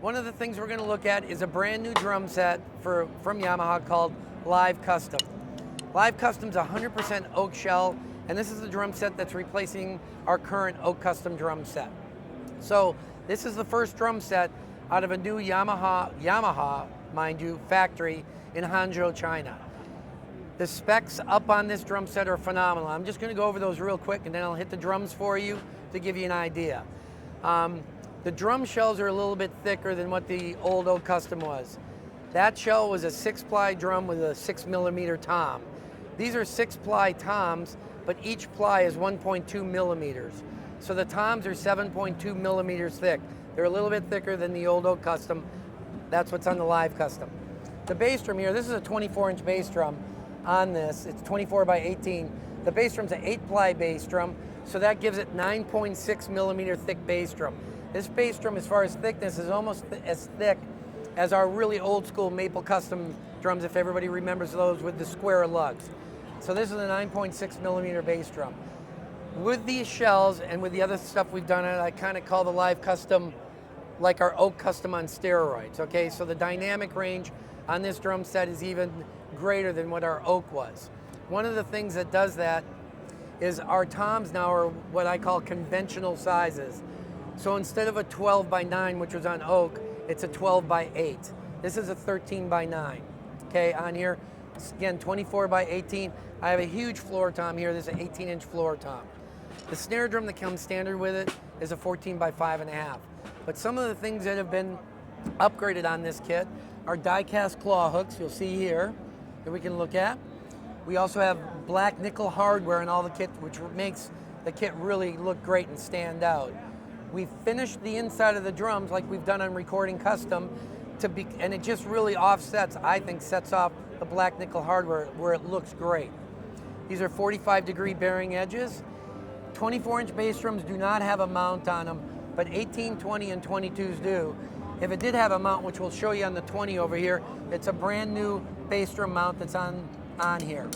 One of the things we're going to look at is a brand new drum set from Yamaha called Live Custom. Live Custom's 100% oak shell, and this is the drum set that's replacing our current oak custom drum set. So this is the first drum set out of a new Yamaha, mind you, factory in Hangzhou, China. The specs up on this drum set are phenomenal. I'm just going to go over those real quick, and then I'll hit the drums for you to give you an idea. The drum shells are a little bit thicker than what the old oak custom was. That shell was a 6-ply drum with a 6mm tom. These are 6-ply toms, but each ply is 1.2 millimeters. So the toms are 7.2 millimeters thick. They're a little bit thicker than the old oak custom. That's what's on the Live Custom. The bass drum here, this is a 24-inch bass drum on this. It's 24 by 18. The bass drum's an 8-ply bass drum, so that gives it 9.6 millimeter thick bass drum. This bass drum, as far as thickness, is almost as thick as our really old school maple custom drums, if everybody remembers those with the square lugs. So this is a 9.6 millimeter bass drum. With these shells and with the other stuff we've done, I kind of call the Live Custom like our oak custom on steroids, okay? So the dynamic range on this drum set is even greater than what our oak was. One of the things that does that is our toms now are what I call conventional sizes. So instead of a 12 by 9, which was on oak, it's a 12 by 8. This is a 13 by 9, okay, on here. Again, 24 by 18. I have a huge floor tom here. This is an 18-inch floor tom. The snare drum that comes standard with it is a 14 by 5.5. But some of the things that have been upgraded on this kit are die-cast claw hooks, you'll see here, that we can look at. We also have black nickel hardware in all the kit, which makes the kit really look great and stand out. We've finished the inside of the drums like we've done on Recording Custom, and it just really offsets, I think, sets off the black nickel hardware where it looks great. These are 45-degree bearing edges. 24-inch bass drums do not have a mount on them, but 18, 20, and 22s do. If it did have a mount, which we'll show you on the 20 over here, it's a brand new bass drum mount that's on here.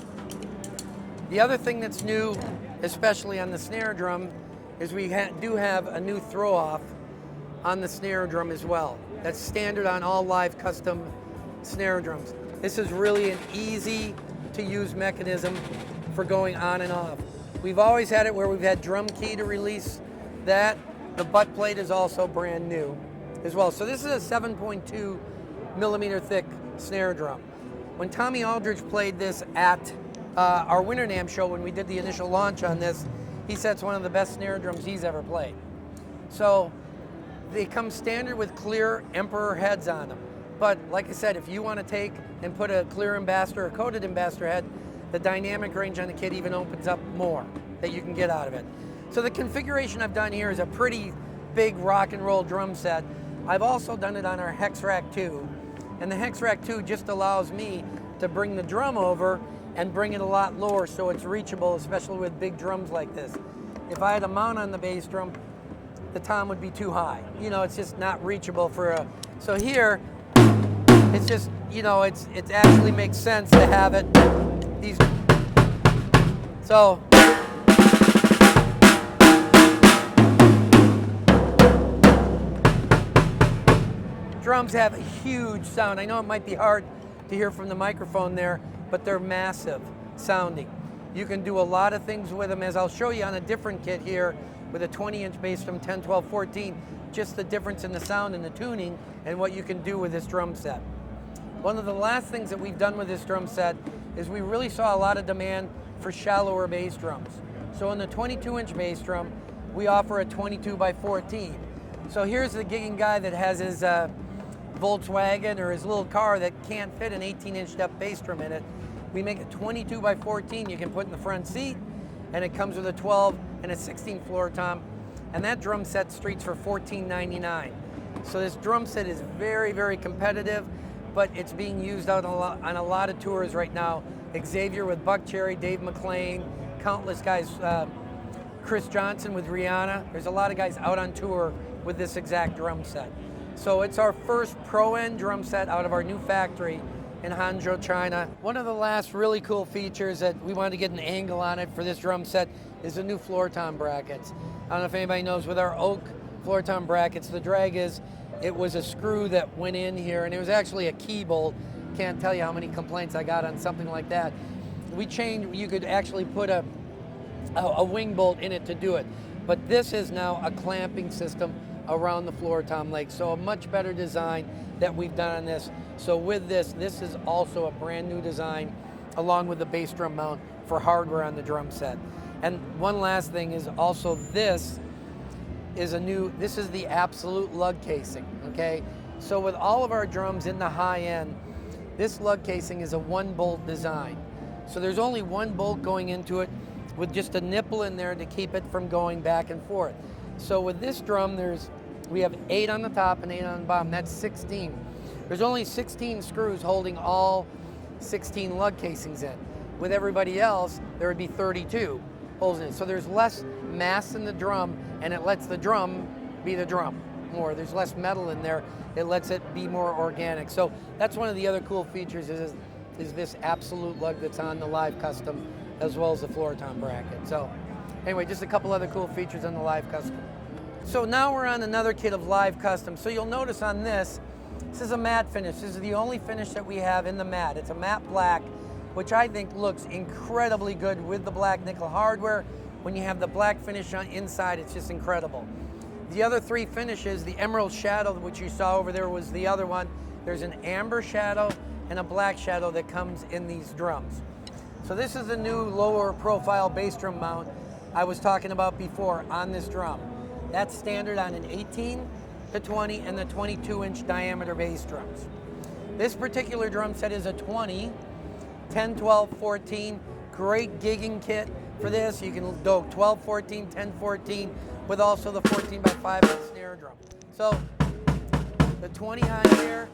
The other thing that's new, especially on the snare drum, is we do have a new throw-off on the snare drum as well. That's standard on all Live Custom snare drums. This is really an easy-to-use mechanism for going on and off. We've always had it where we've had drum key to release that. The butt plate is also brand new as well. So this is a 7.2 millimeter thick snare drum. When Tommy Aldridge played this at our Winter NAMM show when we did the initial launch on this, he said it's one of the best snare drums he's ever played. So they come standard with clear Emperor heads on them. But like I said, if you want to take and put a clear ambassador or coated ambassador head, the dynamic range on the kit even opens up more that you can get out of it. So the configuration I've done here is a pretty big rock and roll drum set. I've also done it on our Hex Rack 2. And the Hex Rack 2 just allows me to bring the drum over and bring it a lot lower so it's reachable, especially with big drums like this. If I had a mount on the bass drum, the tom would be too high. You know, it's just not reachable for a... So here, it's just, you know, it actually makes sense to have it. So... Drums have a huge sound. I know it might be hard to hear from the microphone there, but they're massive sounding. You can do a lot of things with them, as I'll show you on a different kit here with a 20-inch bass drum, 10, 12, 14, just the difference in the sound and the tuning and what you can do with this drum set. One of the last things that we've done with this drum set is we really saw a lot of demand for shallower bass drums. So in the 22-inch bass drum, we offer a 22 by 14. So here's the gigging guy that has his Volkswagen or his little car that can't fit an 18-inch depth bass drum in it. We make it 22 by 14 you can put in the front seat, and it comes with a 12 and a 16 floor tom, and that drum set streets for $14.99. So this drum set is very, very competitive, but it's being used out on a lot of tours right now. Xavier with Buck Cherry, Dave McClain, countless guys, Chris Johnson with Rihanna. There's a lot of guys out on tour with this exact drum set. So it's our first pro-end drum set out of our new factory in Hangzhou, China. One of the last really cool features that we wanted to get an angle on it for this drum set is the new floor tom brackets. I don't know if anybody knows, with our oak floor tom brackets, the drag is it was a screw that went in here, and it was actually a key bolt. Can't tell you how many complaints I got on something like that. We changed, you could actually put a wing bolt in it to do it. But this is now a clamping system around the floor tom leg. So a much better design that we've done on this. So with this is also a brand new design along with the bass drum mount for hardware on the drum set. And one last thing is also this is the absolute lug casing, okay? So with all of our drums in the high end, this lug casing is a 1-bolt design. So there's only 1 bolt going into it with just a nipple in there to keep it from going back and forth. So with this drum, we have 8 on the top and 8 on the bottom. That's 16. There's only 16 screws holding all 16 lug casings in. With everybody else, there would be 32 holes in it. So there's less mass in the drum, and it lets the drum be the drum more. There's less metal in there. It lets it be more organic. So that's one of the other cool features is this absolute lug that's on the Live Custom, as well as the floor tom bracket. So anyway, just a couple other cool features on the Live Custom. So now we're on another kit of Live Custom. So you'll notice on this is a matte finish. This is the only finish that we have in the matte. It's a matte black, which I think looks incredibly good with the black nickel hardware. When you have the black finish on inside, it's just incredible. The other 3 finishes, the emerald shadow, which you saw over there, was the other one. There's an amber shadow and a black shadow that comes in these drums. So this is the new lower profile bass drum mount I was talking about before on this drum. That's standard on an 18, the 20, and the 22-inch diameter bass drums. This particular drum set is a 20, 10, 12, 14. Great gigging kit for this. You can do 12, 14, 10, 14 with also the 14 by 5 on snare drum. So the 20 on here.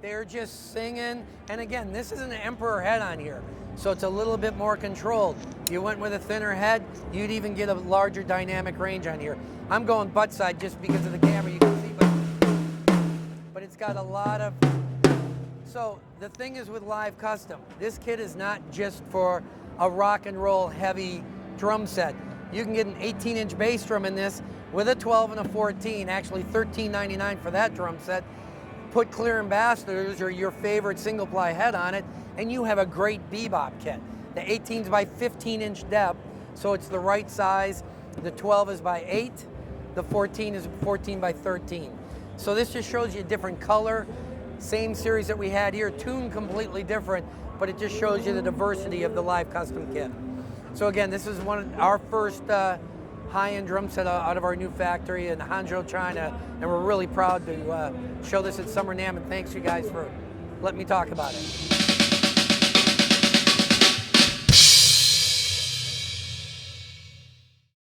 They're just singing. And again, this is an Emperor head on here, so it's a little bit more controlled. If you went with a thinner head, you'd even get a larger dynamic range on here. I'm going butt side just because of the camera, you can see, but it's got a lot of... So the thing is with Live Custom, this kit is not just for a rock and roll heavy drum set. You can get an 18-inch bass drum in this with a 12 and a 14, actually $13.99 for that drum set. Put clear ambassadors or your favorite single ply head on it, and you have a great bebop kit. The 18's by 15-inch depth, so it's the right size. The 12 is by 8. The 14 is 14 by 13. So this just shows you a different color. Same series that we had here, tuned completely different, but it just shows you the diversity of the Live Custom kit. So again, this is our first high-end drum set out of our new factory in Hangzhou, China, and we're really proud to show this at Summer NAMM, and thanks you guys for letting me talk about it.